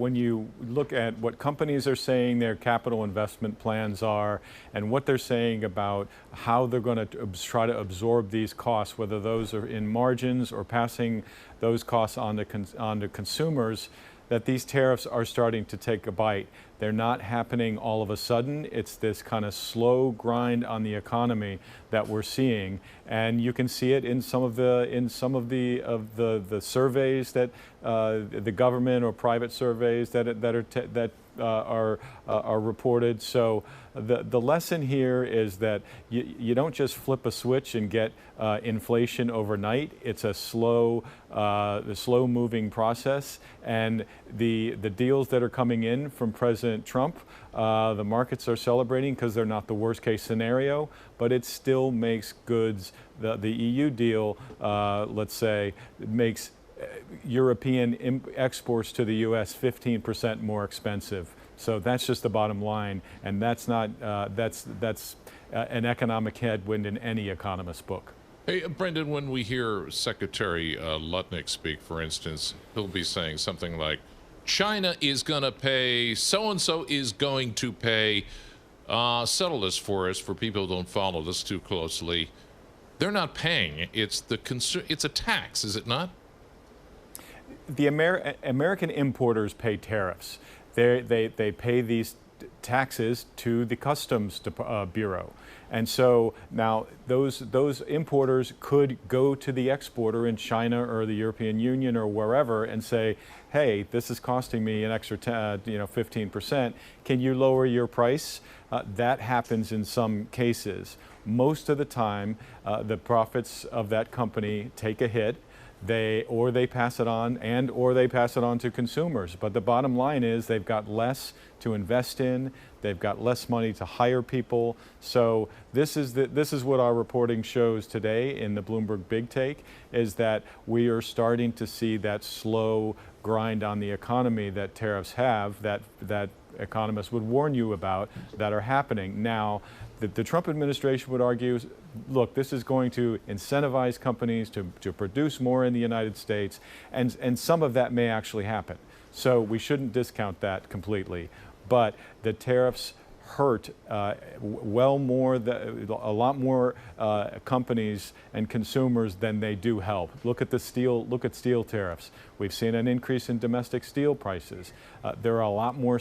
When you look at what companies are saying their capital investment plans are and what they're saying about how they're going to try to absorb these costs, whether those are in margins or passing those costs on to consumers, that these tariffs are starting to take a bite. They're not happening all of a sudden. It's this kind of slow grind on the economy that we're seeing, and you can see it in some of the surveys that the government or private surveys that are reported. So the lesson here is that you don't just flip a switch and get inflation overnight. It's a slow moving process, and the deals that are coming in from President Trump, the markets are celebrating because they're not the worst case scenario, but it still makes goods. The EU deal, let's say, makes European exports to the U.S. 15% more expensive. So that's just the bottom line, and that's not that's an economic headwind in any economist book. Hey, Brendan, when we hear Secretary Lutnick speak, for instance, he'll be saying something like, China is going to pay, so-and-so is going to pay, settle this for us for people who don't follow this too closely. They're not paying. It's it's a tax, is it not? The American importers pay tariffs. They pay these taxes to the Customs Bureau. And so now those importers could go to the exporter in China or the European Union or wherever and say, hey, this is costing me an extra 15%. Can you lower your price? That happens in some cases. Most of the time, the profits of that company take a hit. They pass it on or they pass it on to consumers. But the bottom line is they've got less to invest in. They've got less money to hire people. So this is what our reporting shows today in the Bloomberg Big Take, is that we are starting to see that slow grind on the economy that tariffs have, that economists would warn you about, that are happening. Now, the Trump administration would argue, look, this is going to incentivize companies to produce more in the United States, and some of that may actually happen. So we shouldn't discount that completely. But the tariffs hurt a lot more companies and consumers than they do help. Look at steel tariffs. We've seen an increase in domestic steel prices. There are a lot more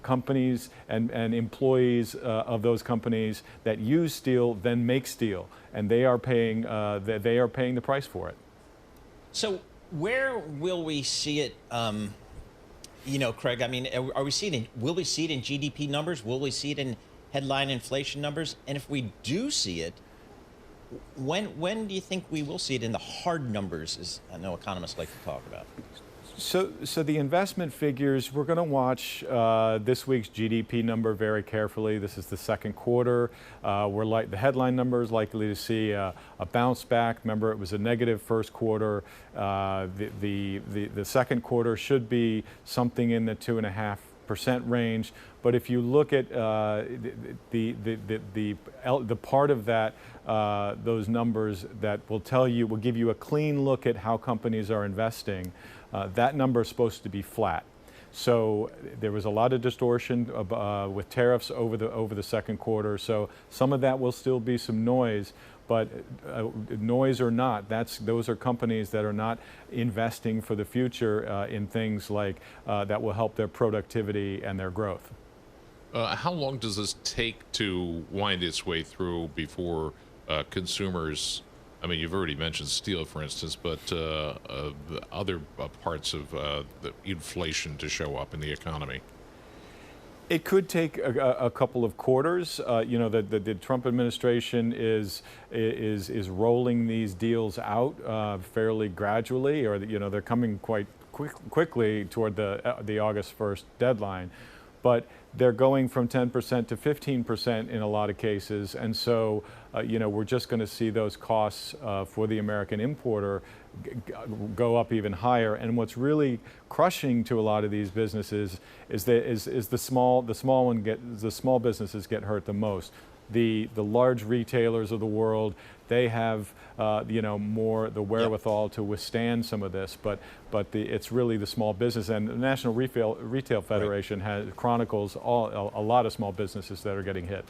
companies and employees of those companies that use steel than make steel, and they are paying the price for it. So where will we see it? Craig, I mean, will we see it in GDP numbers? Will we see it in headline inflation numbers? And if we do see it, when do you think we will see it in the hard numbers, as I know economists like to talk about? So the investment figures, we're going to watch this week's GDP number very carefully. This is the second quarter. The headline number is likely to see a bounce back. Remember, it was a negative first quarter. The second quarter should be something in the 2.5% range. But if you look at the part of that, those numbers that will give you a clean look at how companies are investing, that number is supposed to be flat. So there was a lot of distortion with tariffs over the second quarter. So some of that will still be some noise, but noise or not, those are companies that are not investing for the future in things like that will help their productivity and their growth. How long does this take to wind its way through before consumers? I mean, you've already mentioned steel, for instance, but other parts of the inflation to show up in the economy? It could take a couple of quarters. The Trump administration is rolling these deals out fairly gradually, or they're coming quite quickly toward the August 1st deadline. But they're going from 10% to 15% in a lot of cases, and so we're just going to see those costs for the American importer go up even higher. And what's really crushing to a lot of these businesses is the small businesses get hurt the most. the large retailers of the world, they have more the wherewithal to withstand some of this, but it's really the small business, and the National Retail Federation chronicles a lot of small businesses that are getting hit.